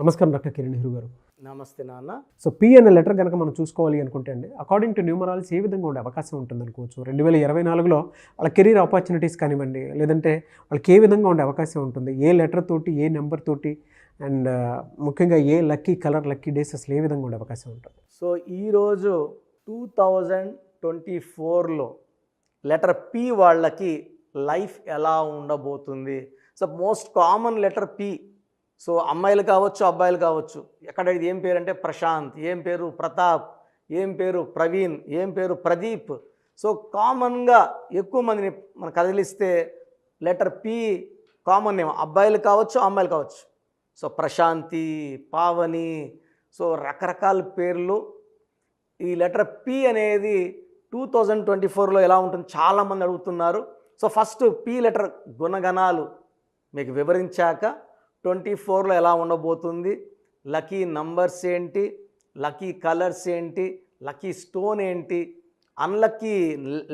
నమస్కారం డాక్టర్ కిరణ్ నెహ్రూ గారు. నమస్తే నాన్న. సో పి అనే లెటర్ కనుక మనం చూసుకోవాలి అనుకుంటే అండి, అకార్డింగ్ టు న్యూమరాలజీ ఏ విధంగా ఉండే అవకాశం ఉంటుంది అనుకోవచ్చు? 2024లో వాళ్ళ కెరీర్ ఆపర్చునిటీస్ కానివ్వండి, లేదంటే వాళ్ళకి ఏ విధంగా ఉండే అవకాశం ఉంటుంది? ఏ లెటర్ తోటి, ఏ నెంబర్ తోటి, అండ్ ముఖ్యంగా ఏ లక్కీ కలర్, లక్కీ డేస్ అసలు ఏ విధంగా ఉండే అవకాశం ఉంటుంది? సో ఈరోజు 2024లో లెటర్ పి వాళ్ళకి లైఫ్ ఎలా ఉండబోతుంది? So most common letter P. So అమ్మాయిలు కావచ్చు, అబ్బాయిలు కావచ్చు. ఎక్కడ ఇది ఏం పేరు అంటే ప్రశాంత్, ఏం పేరు ప్రతాప్, ఏం పేరు ప్రవీణ్, ఏం పేరు ప్రదీప్. సో కామన్గా ఎక్కువ మందిని మనం కదిలిస్తే లెటర్ పి కామన్ నేమ్. అబ్బాయిలు కావచ్చు, అమ్మాయిలు కావచ్చు. సో ప్రశాంతి, పావని, సో రకరకాల పేర్లు. ఈ లెటర్ పి అనేది 2024లో ఎలా ఉంటుంది చాలామంది అడుగుతున్నారు. సో ఫస్ట్ పి లెటర్ గుణగణాలు మీకు వివరించాక 24లో ఎలా ఉండబోతుంది, లక్కీ నంబర్స్ ఏంటి, లక్కీ కలర్స్ ఏంటి, లక్కీ స్టోన్ ఏంటి, అన్లక్కీ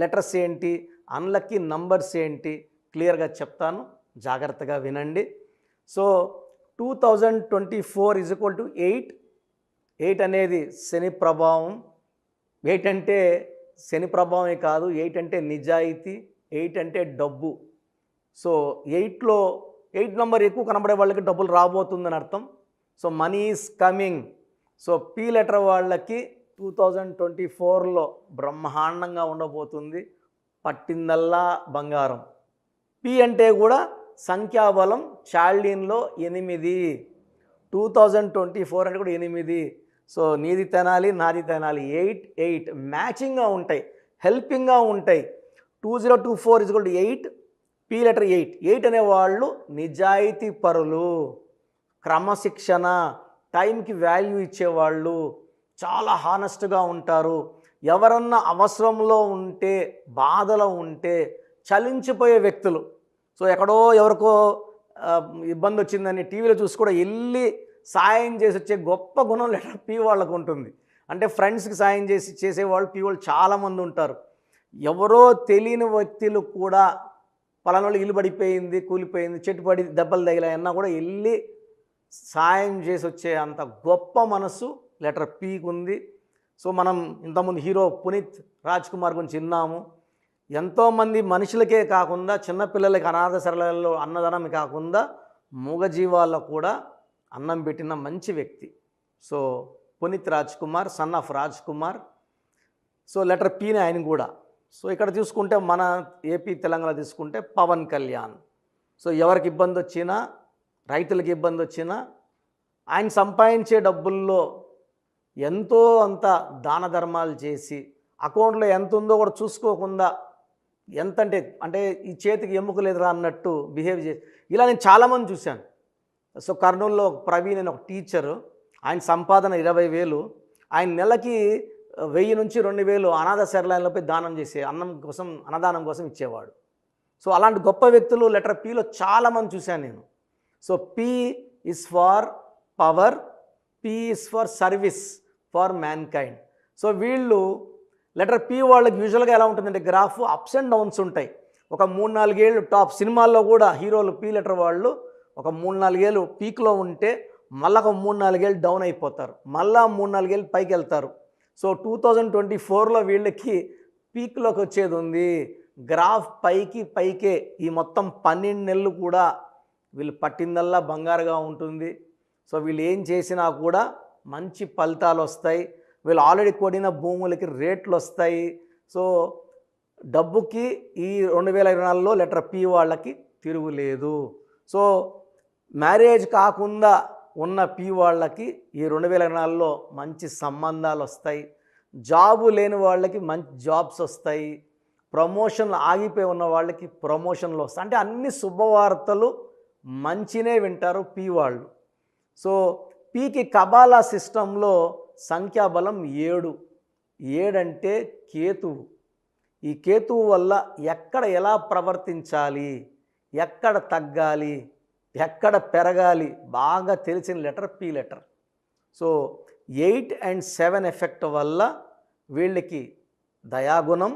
లెటర్స్ ఏంటి, అన్లక్కీ నంబర్స్ ఏంటి క్లియర్గా చెప్తాను, జాగ్రత్తగా వినండి. సో 2024 = 8. 8 అనేది శని ప్రభావం. 8 అంటే శని ప్రభావమే కాదు, 8 అంటే నిజాయితీ, 8 అంటే డబ్బు. సో 8లో 8 నెంబర్ ఎక్కువ కనబడే వాళ్ళకి డబ్బులు రాబోతుందని అర్థం. So money is coming. So P letter వాళ్ళకి 2024లో బ్రహ్మాండంగా ఉండబోతుంది. పట్టిందల్లా బంగారం. పి అంటే కూడా సంఖ్యాబలం చాల్డీన్లో 8. 2024 అంటే కూడా 8. సో నీది తినాలి, నాది తినాలి. 8 8 మ్యాచింగ్గా ఉంటాయి, హెల్పింగ్గా ఉంటాయి. 2024 = 8. P letter 8. 8 అనేవాళ్ళు నిజాయితీ పరులు, క్రమశిక్షణ, టైంకి వాల్యూ ఇచ్చేవాళ్ళు, చాలా హానెస్ట్గా ఉంటారు. ఎవరన్నా అవసరంలో ఉంటే, బాధలో ఉంటే చలించిపోయే వ్యక్తులు. సో ఎక్కడో ఎవరికో ఇబ్బంది వచ్చిందని టీవీలో చూసి కూడా వెళ్ళి సాయం చేసి వచ్చే గొప్ప గుణం లెటర్ పి వాళ్ళకు ఉంటుంది. అంటే ఫ్రెండ్స్కి సాయం చేసేవాళ్ళు పి వాళ్ళు చాలామంది ఉంటారు. ఎవరో తెలియని వ్యక్తులు కూడా పలానాళ్ళు ఇల్లు పడిపోయింది, కూలిపోయింది, చెట్టు పడి దెబ్బలు తగిలాయన్నా కూడా వెళ్ళి సాయం చేసి వచ్చే అంత గొప్ప మనసు లెటర్ పీకి ఉంది. సో మనం ఇంతకుముందు హీరో పునీత్ రాజ్ కుమార్ గురించి విన్నాము. ఎంతోమంది మనుషులకే కాకుండా చిన్నపిల్లలకి అనాథ శరణాలయాల్లో అన్నదానం కాకుండా మూగజీవాల్లో కూడా అన్నం పెట్టిన మంచి వ్యక్తి. So Puneeth Raj Kumar, son of Raj Kumar. So letter పీనే ఆయన కూడా. సో ఇక్కడ చూసుకుంటే మన ఏపీ తెలంగాణ తీసుకుంటే పవన్ కళ్యాణ్. సో ఎవరికి ఇబ్బంది వచ్చినా, రైతులకి ఇబ్బంది వచ్చినా ఆయన సంపాదించే డబ్బుల్లో ఎంతో అంత దాన ధర్మాలు చేసి అకౌంట్లో ఎంత ఉందో కూడా చూసుకోకుండా ఎంత అంటే ఈ చేతికి ఎముక లేదురా అన్నట్టు బిహేవ్ చేసి ఇలా నేను చాలామంది చూశాను. సో కర్నూలులో ప్రవీణ్ అని ఒక టీచరు, ఆయన సంపాదన 20,000, ఆయన నెలకి 1000 నుంచి 2000 అనాథ శరణాలయాలపై దానం చేసే అన్నదానం కోసం ఇచ్చేవాడు. సో అలాంటి గొప్ప వ్యక్తులు లెటర్ పిలో చాలామంది చూశాను నేను. So P is for power, P is for service for mankind. So వీళ్ళు లెటర్ పి వాళ్ళకి యూజువల్గా ఎలా ఉంటుందంటే గ్రాఫ్ అప్స్ అండ్ డౌన్స్ ఉంటాయి. ఒక 3-4 ఏళ్ళు టాప్ సినిమాల్లో కూడా హీరోలు పి లెటర్ వాళ్ళు ఒక 3-4 ఏళ్ళు పీక్లో ఉంటే మళ్ళీ ఒక 3-4 ఏళ్ళు డౌన్ అయిపోతారు, మళ్ళీ 3-4 ఏళ్ళు పైకి వెళ్తారు. సో 2024లో వీళ్ళకి పీక్లోకి వచ్చేది ఉంది. గ్రాఫ్ పైకే ఈ మొత్తం 12 నెలలు కూడా వీళ్ళు పట్టిందల్లా బంగారుగా ఉంటుంది. సో వీళ్ళు ఏం చేసినా కూడా మంచి ఫలితాలు వస్తాయి. వీళ్ళు ఆల్రెడీ కొడిన భూములకి రేట్లు వస్తాయి. సో డబ్బుకి ఈ 2024లో లెటర్ పి వాళ్ళకి తిరుగులేదు. సో మ్యారేజ్ కాకుండా ఉన్న పి వాళ్ళకి ఈ 2024లో మంచి సంబంధాలు వస్తాయి. జాబు లేని వాళ్ళకి మంచి జాబ్స్ వస్తాయి. ప్రమోషన్లు ఆగిపోయి ఉన్న వాళ్ళకి ప్రమోషన్లు వస్తాయి. అంటే అన్ని శుభవార్తలు మంచినే వింటారు పి వాళ్ళు. సో పికి కబాలా సిస్టంలో సంఖ్యాబలం 7. 7 అంటే కేతువు. ఈ కేతువు వల్ల ఎక్కడ ఎలా ప్రవర్తించాలి, ఎక్కడ తగ్గాలి, ఎక్కడ పెరగాలి బాగా తెలిసిన letter P letter. So 8 and 7 effect వల్ల వీళ్ళకి దయాగుణం,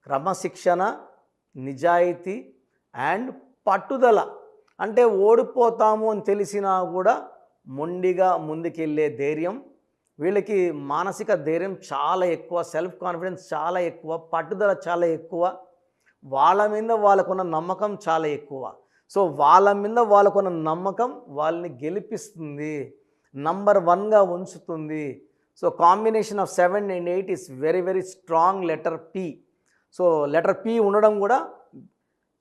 క్రమశిక్షణ, నిజాయితీ అండ్ పట్టుదల. అంటే ఓడిపోతాము అని తెలిసినా కూడా మొండిగా ముందుకెళ్ళే ధైర్యం, వీళ్ళకి మానసిక ధైర్యం చాలా ఎక్కువ, సెల్ఫ్ కాన్ఫిడెన్స్ చాలా ఎక్కువ, పట్టుదల చాలా ఎక్కువ, వాళ్ళ మీద వాళ్ళకున్న నమ్మకం చాలా ఎక్కువ. సో వాళ్ళ మీద వాళ్ళకున్న నమ్మకం వాళ్ళని గెలిపిస్తుంది, నంబర్ 1గా ఉంచుతుంది. So combination of 7 and 8 is very very strong letter P. So letter P ఉండడం కూడా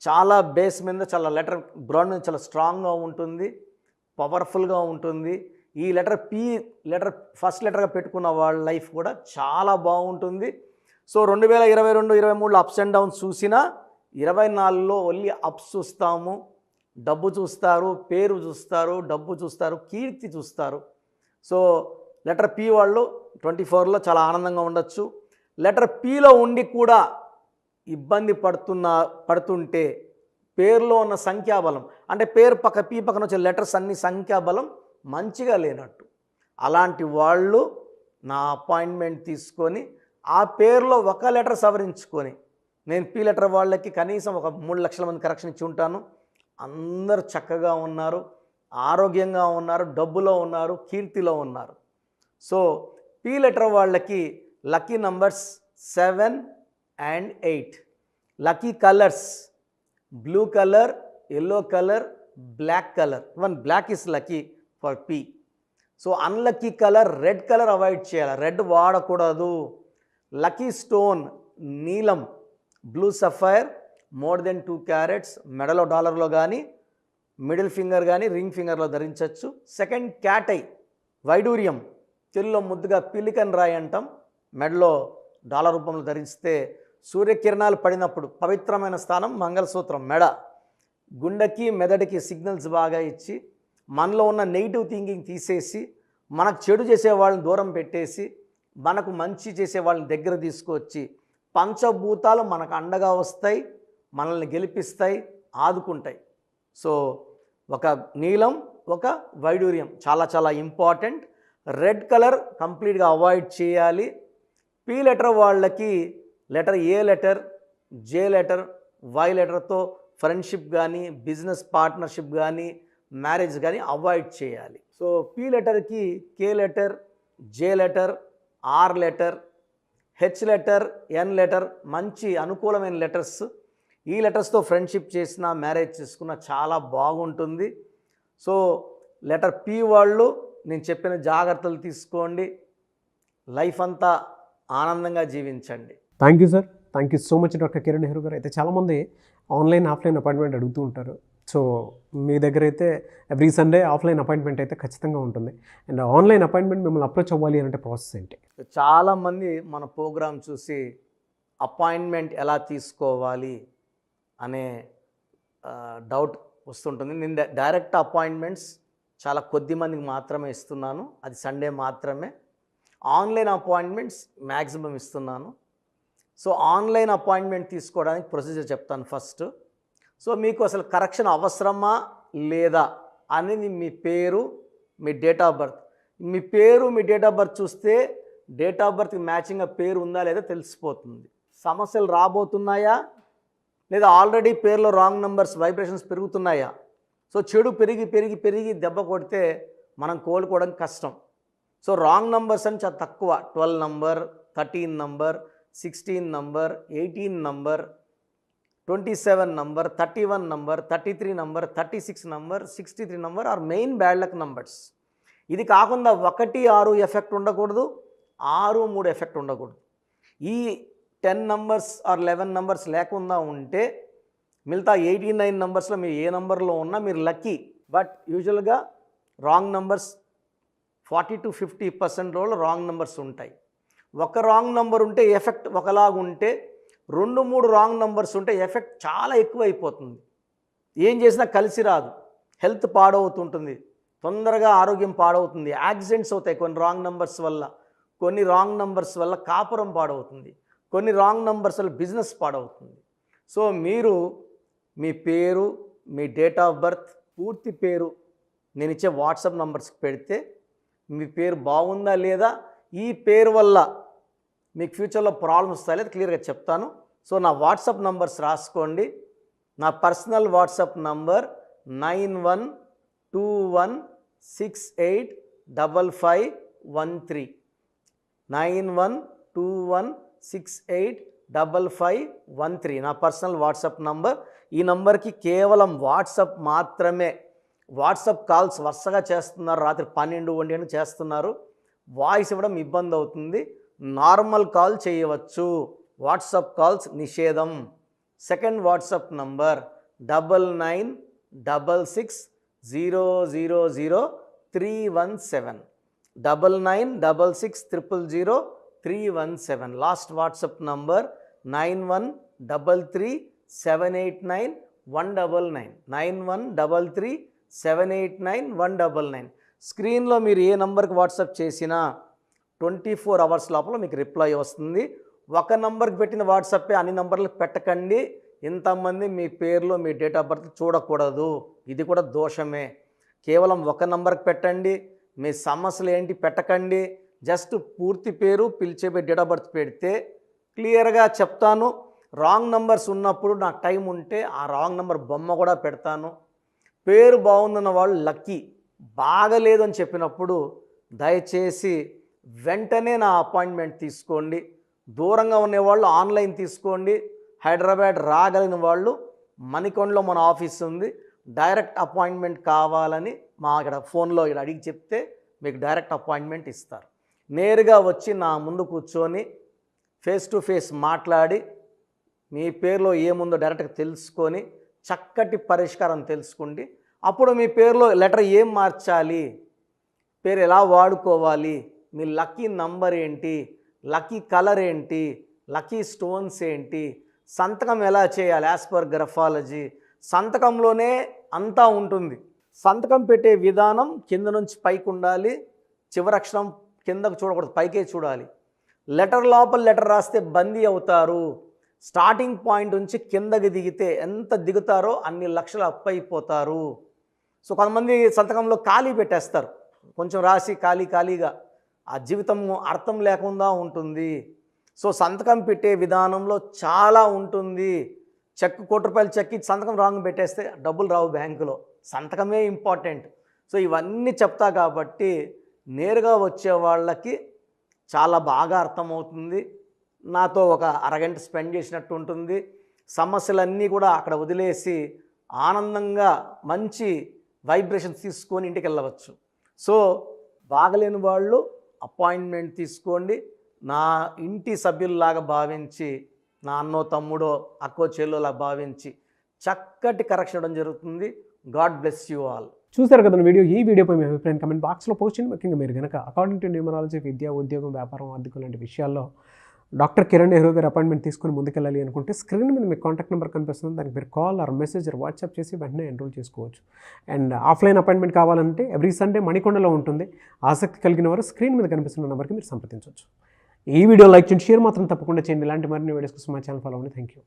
చాలా బేస్ మీద, చాలా లెటర్ గ్రౌండ్ మీద చాలా స్ట్రాంగ్గా ఉంటుంది, పవర్ఫుల్గా ఉంటుంది. ఈ లెటర్ పి ఫస్ట్ లెటర్గా పెట్టుకున్న వాళ్ళ లైఫ్ కూడా చాలా బాగుంటుంది. సో 2022-23లో అప్స్ అండ్ డౌన్స్ చూసినా 24లో ఓన్లీ అప్స్ చూస్తాము. డబ్బు చూస్తారు, పేరు చూస్తారు, డబ్బు చూస్తారు, కీర్తి చూస్తారు. సో లెటర్ పి వాళ్ళు 24లో చాలా ఆనందంగా ఉండొచ్చు. లెటర్ పిలో ఉండి కూడా ఇబ్బంది పడుతుంటే పేరులో ఉన్న సంఖ్యాబలం, అంటే పేరు పి పక్కన వచ్చే లెటర్స్ అన్ని సంఖ్యాబలం మంచిగా లేనట్టు, అలాంటి వాళ్ళు నా అపాయింట్మెంట్ తీసుకొని ఆ పేరులో ఒక లెటర్ సవరించుకొని, నేను పి లెటర్ వాళ్ళకి కనీసం ఒక 3 లక్షల మంది కరెక్షన్ ఇచ్చి ఉంటాను. అందరూ చక్కగా ఉన్నారు, ఆరోగ్యంగా ఉన్నారు, డబ్బులో ఉన్నారు, కీర్తిలో ఉన్నారు. సో పి లెటర్ వాళ్ళకి lucky numbers 7 and 8. Lucky colours blue colour, yellow colour, black colour. Even black is lucky for P. So unlucky colour red colour avoid చేయాలి, రెడ్ వాడకూడదు. లక్కీ స్టోన్ నీలం, blue sapphire, more than 2 carats, మెడలో డాలర్లో కానీ, middle finger కానీ, ring ఫింగర్లో ధరించవచ్చు. Second cat eye వైడూర్యం, తెలుగులో ముద్దుగా పిలికన్ రాయి అంటాం, మెడలో డాలర్ రూపంలో ధరిస్తే సూర్యకిరణాలు పడినప్పుడు పవిత్రమైన స్థానం మంగళసూత్రం మెడ, గుండెకి మెదడుకి సిగ్నల్స్ బాగా ఇచ్చి మనలో ఉన్న నెగిటివ్ థింకింగ్ తీసేసి మనకు చెడు చేసే వాళ్ళని దూరం పెట్టేసి మనకు మంచి చేసే వాళ్ళని దగ్గర తీసుకొచ్చి పంచభూతాలు మనకు అండగా వస్తాయి, మనల్ని గెలిపిస్తాయి, ఆదుకుంటాయి. సో ఒక నీలం, ఒక వైడూర్యం చాలా చాలా ఇంపార్టెంట్. రెడ్ కలర్ కంప్లీట్గా అవాయిడ్ చేయాలి. పి లెటర్ వాళ్ళకి letter A letter, J letter, Y లెటర్తో ఫ్రెండ్షిప్ కానీ, బిజినెస్ పార్ట్నర్షిప్ కానీ, మ్యారేజ్ కానీ అవాయిడ్ చేయాలి. సో పి లెటర్కి K letter, J letter, R letter, H letter, N letter మంచి అనుకూలమైన లెటర్స్. ఈ లెటర్స్తో ఫ్రెండ్షిప్ చేసినా, మ్యారేజ్ చేసుకున్నా చాలా బాగుంటుంది. సో లెటర్ పి వాళ్ళు నేను చెప్పిన జాగ్రత్తలు తీసుకోండి, లైఫ్ అంతా ఆనందంగా జీవించండి. Thank you sir, thank you so much doctor Kiran Nehru గారు. అయితే చాలామంది ఆన్లైన్ ఆఫ్లైన్ అపాయింట్మెంట్ అడుగుతూ ఉంటారు. సో మీ దగ్గర అయితే ఎవ్రీ సండే ఆఫ్లైన్ అపాయింట్మెంట్ అయితే ఖచ్చితంగా ఉంటుంది. అండ్ ఆన్లైన్ అపాయింట్మెంట్ మిమ్మల్ని అప్రోచ్ అవ్వాలి అంటే ప్రాసెస్ ఏంటి? చాలామంది మన ప్రోగ్రామ్ చూసి అపాయింట్మెంట్ ఎలా తీసుకోవాలి అనే డౌట్ వస్తుంటుంది. నేను డైరెక్ట్ అపాయింట్మెంట్స్ చాలా కొద్ది మందికి మాత్రమే ఇస్తున్నాను, అది సండే మాత్రమే. ఆన్లైన్ అపాయింట్మెంట్స్ మ్యాక్సిమం ఇస్తున్నాను. సో ఆన్లైన్ అపాయింట్మెంట్ తీసుకోవడానికి ప్రొసీజర్ చెప్తాను ఫస్ట్. సో మీకు అసలు కరెక్షన్ అవసరమా లేదా అనేది మీ పేరు, మీ డేట్ ఆఫ్ బర్త్. మీ పేరు, మీ డేట్ ఆఫ్ బర్త్ చూస్తే డేట్ ఆఫ్ బర్త్కి మ్యాచింగ్గా పేరు ఉందా లేదా తెలిసిపోతుంది. సమస్యలు రాబోతున్నాయా లేదా ఆల్రెడీ పేరులో రాంగ్ నెంబర్స్ వైబ్రేషన్స్ పెరుగుతున్నాయా? సో చెడు పెరిగి పెరిగి పెరిగి దెబ్బ కొడితే మనం కోలుకోవడం కష్టం. సో రాంగ్ నంబర్స్ అని చాలా తక్కువ, 12 number, 13 number, 16 number, 18 number, 27 number, 31 number, 33 number, 36 number, 63 number are main bad luck numbers. ఇది కాకుండా 1, 6 ఎఫెక్ట్ ఉండకూడదు, 6, 3 ఎఫెక్ట్ ఉండకూడదు. ఈ 10 నంబర్స్ ఆర్ 11 నంబర్స్ లేకుండా ఉంటే మిగతా 89 నంబర్స్లో మీరు ఏ నంబర్లో ఉన్నా మీరు లక్కీ. బట్ యూజువల్గా wrong numbers 40 to 50% wrong numbers ఉంటాయి. ఒక రాంగ్ నెంబర్ ఉంటే ఎఫెక్ట్ ఒకలాగుంటే 2, 3 రాంగ్ నెంబర్స్ ఉంటే ఎఫెక్ట్ చాలా ఎక్కువ అయిపోతుంది. ఏం చేసినా కలిసి రాదు, హెల్త్ పాడవుతుంటుంది, తొందరగా ఆరోగ్యం పాడవుతుంది, యాక్సిడెంట్స్ అవుతాయి కొన్ని రాంగ్ నెంబర్స్ వల్ల, కొన్ని రాంగ్ నెంబర్స్ వల్ల కాపురం పాడవుతుంది, కొన్ని రాంగ్ నెంబర్స్ వల్ల బిజినెస్ పాడవుతుంది. సో మీరు మీ పేరు, మీ డేట్ ఆఫ్ బర్త్, పూర్తి పేరు నేను ఇచ్చే వాట్సాప్ నంబర్స్కి పెడితే మీ పేరు బాగుందా లేదా, ఈ పేరు వల్ల మీకు ఫ్యూచర్లో ప్రాబ్లమ్స్ వస్తాయి లేదా క్లియర్గా చెప్తాను. సో నా వాట్సాప్ నంబర్స్ రాసుకోండి. నా పర్సనల్ వాట్సాప్ నంబర్ 9121 9121685513 9121685513 నా పర్సనల్ వాట్సాప్ నంబర్. ఈ నంబర్కి కేవలం వాట్సాప్ మాత్రమే. వాట్సాప్ కాల్స్ వరుసగా చేస్తున్నారు, రాత్రి 12-1 చేస్తున్నారు, వాయిస్ ఇవ్వడం ఇబ్బంది అవుతుంది. నార్మల్ కాల్ చేయవచ్చు, వాట్సాప్ కాల్స్ నిషేధం. Second WhatsApp number 9966000317 9966000317. Last WhatsApp number 9133789199 9133789199. స్క్రీన్లో మీరు ఏ నంబర్కి వాట్సాప్ చేసినా 24 అవర్స్ లోపల మీకు రిప్లై వస్తుంది. ఒక నంబర్కి పెట్టిన వాట్సాపే అన్ని నంబర్లకు పెట్టకండి. ఇంతమంది మీ పేర్లో మీ డేట్ ఆఫ్ బర్త్ చూడకూడదు, ఇది కూడా దోషమే. కేవలం ఒక నంబర్కి పెట్టండి, మీ సమస్యలు ఏంటి పెట్టకండి. జస్ట్ పూర్తి పేరు, పిలిచే డేట్ ఆఫ్ బర్త్ పెడితే క్లియర్గా చెప్తాను. రాంగ్ నంబర్స్ ఉన్నప్పుడు నాకు టైం ఉంటే ఆ రాంగ్ నంబర్ బొమ్మ కూడా పెడతాను. పేరు బాగుందన్న వాళ్ళు లక్కీ, బాగలేదు అని చెప్పినప్పుడు దయచేసి వెంటనే నా అపాయింట్మెంట్ తీసుకోండి. దూరంగా ఉండేవాళ్ళు ఆన్లైన్ తీసుకోండి. హైదరాబాద్ రాగలిగిన వాళ్ళు మణికొండలో మన ఆఫీస్ ఉంది. డైరెక్ట్ అపాయింట్మెంట్ కావాలని మా ఇక్కడ ఫోన్లో ఇక్కడ అడిగి చెప్తే మీకు డైరెక్ట్ అపాయింట్మెంట్ ఇస్తారు. నేరుగా వచ్చి నా ముందు కూర్చొని ఫేస్ టు ఫేస్ మాట్లాడి మీ పేరులో ఏముందో డైరెక్ట్గా తెలుసుకొని చక్కటి పరిష్కారం తెలుసుకోండి. అప్పుడు మీ పేరులో లెటర్ ఏం మార్చాలి, పేరు ఎలా వాడుకోవాలి, మీ లక్కీ నంబర్ ఏంటి, లక్కీ కలర్ ఏంటి, లక్కీ స్టోన్స్ ఏంటి, సంతకం ఎలా చేయాలి యాజ్ పర్ గ్రఫాలజీ, సంతకంలోనే అంతా ఉంటుంది. సంతకం పెట్టే విధానం కింద నుంచి పైకి ఉండాలి, చివరి అక్షరం కిందకు చూడకూడదు, పైకే చూడాలి. లెటర్ లోపల లెటర్ రాస్తే బందీ అవుతారు. స్టార్టింగ్ పాయింట్ నుంచి కిందకి దిగితే ఎంత దిగుతారో అన్ని లక్షలు అప్పు అయిపోతారు. సో కొంతమంది సంతకంలో ఖాళీ పెట్టేస్తారు, కొంచెం రాసి ఖాళీగా ఆ జీవితం అర్థం లేకుండా ఉంటుంది. సో సంతకం పెట్టే విధానంలో చాలా ఉంటుంది. చెక్ ₹1,00,000 చెక్ ఇచ్చి సంతకం రాంగ్ పెట్టేస్తే డబ్బులు రావు బ్యాంకులో, సంతకమే ఇంపార్టెంట్. సో ఇవన్నీ చెప్తా కాబట్టి నేరుగా వచ్చే వాళ్ళకి చాలా బాగా అర్థమవుతుంది. నాతో ఒక అరగంట స్పెండ్ చేసినట్టు ఉంటుంది. సమస్యలన్నీ కూడా అక్కడ వదిలేసి ఆనందంగా మంచి వైబ్రేషన్స్ తీసుకొని ఇంటికి వెళ్ళవచ్చు. సో బాగలేని వాళ్ళు అపాయింట్మెంట్ తీసుకోండి. నా ఇంటి సభ్యుల్లాగా భావించి, నా అన్నో తమ్ముడో అక్కో చెల్లోలా భావించి చక్కటి కరెక్షన్ ఇవ్వడం జరుగుతుంది. God bless you all. చూసారు కదా వీడియో. ఈ వీడియోపై మీ అభిప్రాయం కమెంట్ బాక్స్లో పోస్ట్ చేయండి. ముఖ్యంగా మీరు కనుక అకార్డింగ్ టు న్యూమరాలజీ విద్య, ఉద్యోగం, వ్యాపారం, ఆర్థికం లాంటి విషయాల్లో డాక్టర్ కిరణ్ నెహ్రూ గారు అపాయింట్మెంట్ తీసుకొని ముందుకెళ్ళాలి అనుకుంటే స్క్రీన్ మీద మీకు కాంటాక్ట్ నెంబర్ కనిపిస్తుంది. దానికి మీరు కాల్ ఆర్ మెసేజ్ వాట్సాప్ చేసి వెంటనే ఎన్రోల్ చేసుకోవచ్చు. అండ్ ఆఫ్లైన్ అపాయింట్మెంట్ కావాలంటే ఎవ్రీ సండే మణికొండలో ఉంటుంది. ఆసక్తి కలిగిన వారు స్క్రీన్ మీద కనిపిస్తున్న నెంబర్కి మీరు సంప్రదించవచ్చు. ఈ వీడియో లైక్ చేయండి, షేర్ మాత్రం తప్పకుండా చేయండి. ఇలాంటి మరిన్ని వీడియోస్ కోసం మా ఛానల్ ఫాలో అవ్వండి. Thank you.